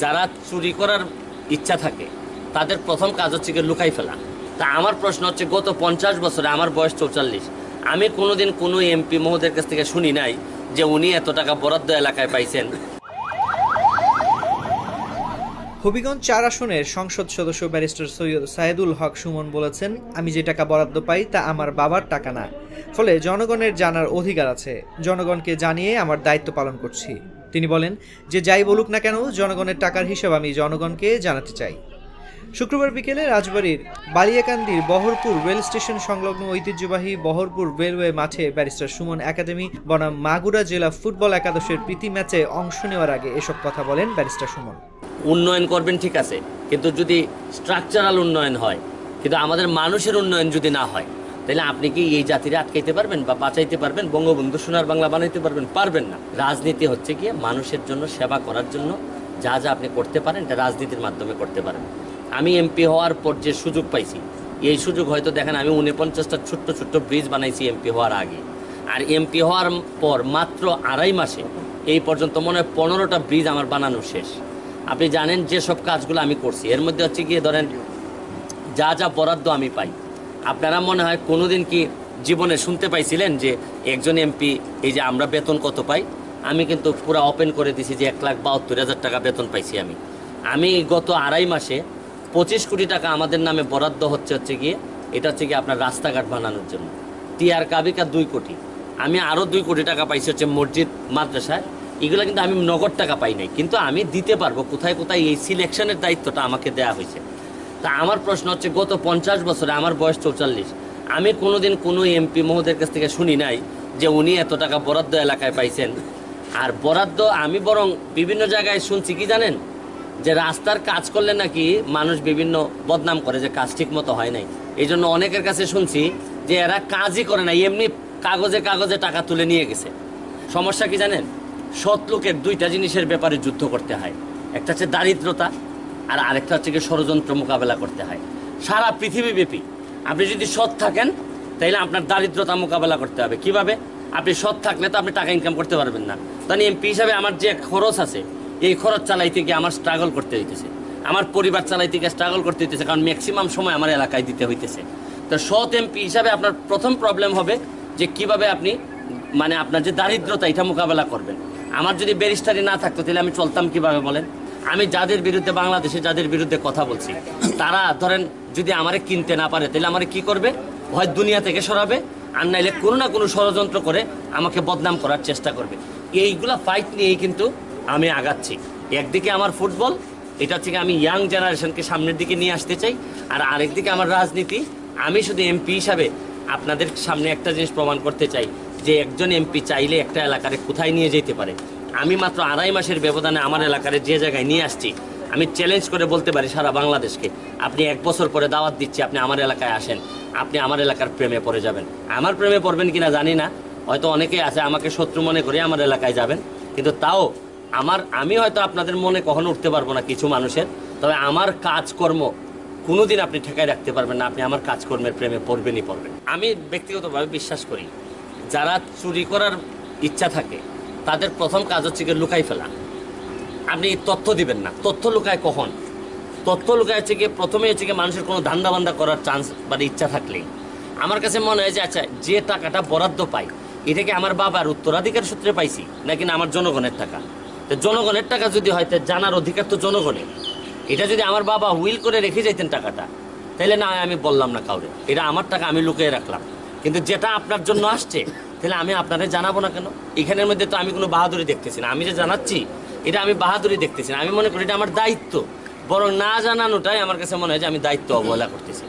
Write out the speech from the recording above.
যারা চুরি করার ইচ্ছা থাকে তাদের প্রথম কাজ হচ্ছে কি লুকাই ফেলা। তা আমার প্রশ্ন হচ্ছে, গত 50 বছরে, আমার বয়স 44, আমি কোনোদিন কোনো এমপি মহোদয়ের কাছ থেকে শুনি নাই যে উনি এত টাকা বরাদ্দ এলাকায় পাইছেন। হবিগঞ্জ 4 আসনের সংসদ সদস্য ব্যারিস্টার সৈয়দ সায়েদুল হক সুমন বলেছেন, আমি যে টাকা বরাদ্দ পাই তা আমার বাবার টাকা না, ফলে জনগণের জানার অধিকার আছে, জনগণকে জানিয়ে আমার দায়িত্ব পালন করছি। তিনি বলেন যে যাই বলুক না কেন, জনগণের টাকার হিসাব আমি জনগণকে জানাতে চাই। শুক্রবার বিকেলে রাজবাড়ীর বালিয়াকান্দির বহরপুর রেল স্টেশন সংলগ্ন ঐতিহ্যবাহী বহরপুর রেলওয়ে মাঠে ব্যারিস্টার সুমন একাডেমি বনাম মাগুরা জেলা ফুটবল একাদশের প্রীতি ম্যাচে অংশ নেওয়ার আগে এসব কথা বলেন ব্যারিস্টার সুমন। উন্নয়ন করবেন ঠিক আছে, কিন্তু যদি স্ট্রাকচারাল উন্নয়ন হয়, কিন্তু আমাদের মানুষের উন্নয়ন যদি না হয়, তাহলে আপনি কি এই জাতিরে আটকাইতে পারবেন বা বাঁচাইতে পারবেন? বঙ্গবন্ধু সোনার বাংলা বানাইতে পারবেন? পারবেন না। রাজনীতি হচ্ছে কি মানুষের জন্য, সেবা করার জন্য যা যা আপনি করতে পারেন এটা রাজনীতির মাধ্যমে করতে পারেন। আমি এমপি হওয়ার পর যে সুযোগ পাইছি, এই সুযোগ হয়তো দেখেন আমি 49টা ছোট্ট ছোট্ট ব্রিজ বানাইছি এমপি হওয়ার আগে, আর এমপি হওয়ার পর মাত্র 2.5 মাসে এই পর্যন্ত মনে হয় 15টা ব্রিজ আমার বানানো শেষ। আপনি জানেন যে সব কাজগুলো আমি করছি, এর মধ্যে হচ্ছে গিয়ে ধরেন যা যা বরাদ্দ আমি পাই, আপনারা মনে হয় কোনোদিন কি জীবনে শুনতে পাইছিলেন যে একজন এমপি এই যে আমরা বেতন কত পাই? আমি কিন্তু পুরো ওপেন করে দিছি যে 1,72,000 টাকা বেতন পাইছি আমি গত 2.5 মাসে 25 কোটি টাকা আমাদের নামে বরাদ্দ হচ্ছে গিয়ে, এটা হচ্ছে গিয়ে আপনার রাস্তাঘাট বানানোর জন্য। টিআর কাবিকা 2 কোটি, আমি আরও 2 কোটি টাকা পাইছি হচ্ছে মসজিদ মাদ্রাসায়। এগুলো কিন্তু আমি নগদ টাকা পাই নাই, কিন্তু আমি দিতে পারবো কোথায় কোথায়, এই সিলেকশনের দায়িত্বটা আমাকে দেওয়া হয়েছে। তা আমার প্রশ্ন হচ্ছে, গত 50 বছরে, আমার বয়স 44, আমি কোনোদিন কোনো এমপি মহোদয়ের কাছ থেকে শুনি নাই যে উনি এত টাকা বরাদ্দ এলাকায় পাইছেন। আর বরাদ্দ আমি বরং বিভিন্ন জায়গায় শুনছি কি জানেন, যে রাস্তার কাজ করলে নাকি মানুষ বিভিন্ন বদনাম করে যে কাজ ঠিক মতো হয় নাই। এই জন্য অনেকের কাছে শুনছি যে এরা কাজই করে না, এমনি কাগজে কাগজে টাকা তুলে নিয়ে গেছে। সমস্যা কি জানেন, সৎ লোকের 2টা জিনিসের ব্যাপারে যুদ্ধ করতে হয়, একটা হচ্ছে দারিদ্রতা, আর আরেকটা হচ্ছে কি ষড়যন্ত্র মোকাবেলা করতে হয়। সারা পৃথিবীব্যাপী আপনি যদি সৎ থাকেন তাহলে আপনার দারিদ্রতা মোকাবেলা করতে হবে। কিভাবে? আপনি সৎ থাকলে তো আপনি টাকা ইনকাম করতে পারবেন না। তাই এমপি হিসাবে আমার যে খরচ আছে, এই খরচ চালাইতে গিয়ে আমার স্ট্রাগল করতে হইতেছে, আমার পরিবার চালাইতে গিয়ে স্ট্রাগল করতে হইতেছে, কারণ ম্যাক্সিমাম সময় আমার এলাকায় দিতে হইতেছে। তো সৎ এমপি হিসাবে আপনার প্রথম প্রবলেম হবে যে কিভাবে আপনি মানে আপনার যে দারিদ্রতা এটা মোকাবেলা করবেন। আমার যদি ব্যারিস্টারি না থাকতো তাহলে আমি চলতাম কিভাবে বলেন? আমি যাদের বিরুদ্ধে, বাংলাদেশে যাদের বিরুদ্ধে কথা বলছি, তারা ধরেন যদি আমারে কিনতে না পারে তাহলে আমারে কি করবে? হয় দুনিয়া থেকে সরাবে, আর নাইলে কোনো না কোনো ষড়যন্ত্র করে আমাকে বদনাম করার চেষ্টা করবে। এইগুলা ফাইট নিয়েই কিন্তু আমি আগাচ্ছি। একদিকে আমার ফুটবল, এটা থেকে আমি ইয়াং জেনারেশনকে সামনের দিকে নিয়ে আসতে চাই, আর আরেকদিকে আমার রাজনীতি। আমি শুধু এমপি হিসাবে আপনাদের সামনে একটা জিনিস প্রমাণ করতে চাই যে একজন এমপি চাইলে একটা এলাকারে কোথায় নিয়ে যেতে পারে। আমি মাত্র 2.5 মাসের ব্যবধানে আমার এলাকারে যে জায়গায় নিয়ে আসছি, আমি চ্যালেঞ্জ করে বলতে পারি সারা বাংলাদেশকে, আপনি 1 বছর পরে দাওয়াত দিচ্ছি, আপনি আমার এলাকায় আসেন, আপনি আমার এলাকার প্রেমে পড়ে যাবেন। আমার প্রেমে পড়বেন কিনা জানি না, হয়তো অনেকেই আছে আমাকে শত্রু মনে করে আমার এলাকায় যাবেন, কিন্তু তাও আমি হয়তো আপনাদের মনে কখনো উঠতে পারবো না কিছু মানুষের, তবে আমার কাজকর্ম কোনোদিন আপনি ঠেকায় রাখতে পারবেন না। আপনি আমার কাজকর্মের প্রেমে পড়বেনই পড়বেন। আমি ব্যক্তিগতভাবে বিশ্বাস করি, যারা চুরি করার ইচ্ছা থাকে তাদের প্রথম কাজ হচ্ছে গিয়ে লুকাই ফেলা। আপনি তথ্য দিবেন না। তথ্য লুকায় কখন? তথ্য লুকায় হচ্ছে গিয়ে প্রথমে হচ্ছে গিয়ে মানুষের কোনো ধান্দা করার চান্স বা ইচ্ছা থাকলেই। আমার কাছে মনে হয় যে আচ্ছা, যে টাকাটা বরাদ্দ পাই এটা কি আমার বাবার উত্তরাধিকার সূত্রে পাইছি নাকি না আমার জনগণের টাকা? তো জনগণের টাকা যদি হয়, জানার অধিকার তো জনগণের। এটা যদি আমার বাবা উইল করে রেখে যাইতেন টাকাটা, তাহলে না আমি বললাম না কাউরে, এটা আমার টাকা, আমি লুকিয়ে রাখলাম। কিন্তু যেটা আপনার জন্য আসছে, তাহলে আমি আপনাদের জানাবো না কেন? এখানের মধ্যে তো আমি কোনো বাহাদুরি দেখতেছি না। আমি যে জানাচ্ছি এটা আমি বাহাদুরি দেখতেছি না, আমি মনে করি এটা আমার দায়িত্ব। বরং না জানানোটাই আমার কাছে মনে হয় যে আমি দায়িত্ব অবহেলা করতেছি।